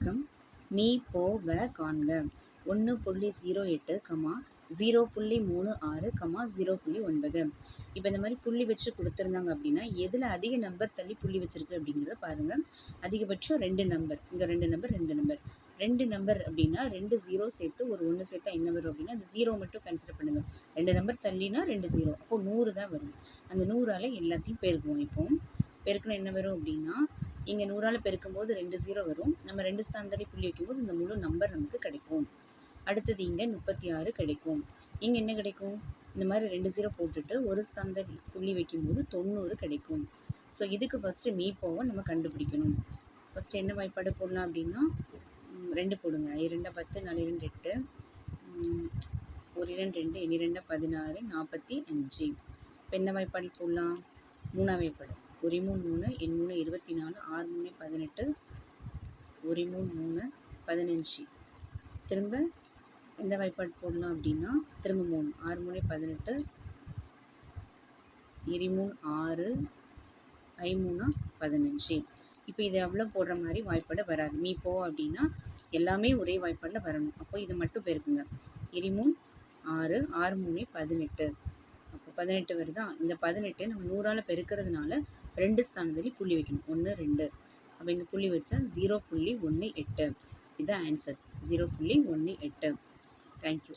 வணக்கம். மீ போவ காண்க 1.08, 0.36, 0.9. இப்போ இந்த மாதிரி புள்ளி வச்சு கொடுத்துருந்தாங்க அப்படின்னா எதில் அதிக நம்பர் தள்ளி புள்ளி வச்சிருக்கு அப்படிங்கிறத பாருங்கள். அதிகபட்சம் 2 நம்பர், இங்கே 2 நம்பர் 2 நம்பர் அப்படின்னா 2 0 சேர்த்து ஒரு 1 சேர்த்தா என்ன வரும் அப்படின்னா அந்த 0 மட்டும் கன்சிடர் பண்ணுங்கள். 2 நம்பர் தள்ளினா 2 0, அப்போ 100 தான் வரும். அந்த 100ஆல் எல்லாத்தையும் பெருக்குவோம். இப்போ பெருக்கணும் என்ன வரும் அப்படின்னா இங்கே 100ஆல் பெருக்கும்போது 2 0 வரும். நம்ம 2 ஸ்தானத்தாலே புள்ளி வைக்கும்போது இந்த முழு நம்பர் நமக்கு கிடைக்கும். அடுத்தது இங்கே 36 கிடைக்கும். இங்கே என்ன கிடைக்கும்? இந்த மாதிரி 2 0 போட்டுட்டு ஒரு ஸ்தானத்தில் புள்ளி வைக்கும்போது 90 கிடைக்கும். ஸோ இதுக்கு ஃபஸ்ட்டு மீ போவை நம்ம கண்டுபிடிக்கணும். ஃபஸ்ட்டு என்ன வாய்ப்பாடு போடலாம் அப்படின்னா 2 போடுங்க. 2 10, 4 2 8, 1 2 2, 2 16, 45. இப்போ என்ன வாய்ப்பாடு போடலாம்? 3ஆம் வாய்ப்பாடு. 1 3 3, 3 24, 6 3 18, 1 3 3 15. திரும்ப எந்த வாய்ப்பாடு போடலாம் அப்படின்னா திரும்ப 3, 6 3 18, 2 3 6, 5 3 15. இப்போ இது எவ்வளோ போடுற மாதிரி வாய்ப்பாடு வராது. மீ போ அப்படின்னா எல்லாமே ஒரே வாய்ப்பாடில் வரணும். அப்போ இதை மட்டும் பெருக்குங்க. 2 6, 6 3 18. அப்போ 18 வருதா? இந்த 18 நம்ம 100ஆல் பெருக்கிறதுனால 2 ஸ்தானத்தில் புள்ளி வைக்கணும். 1 2. அப்போ இங்கே புள்ளி வச்சா 0.18. இதுதான் ஆன்சர். 0.18. தேங்க்யூ.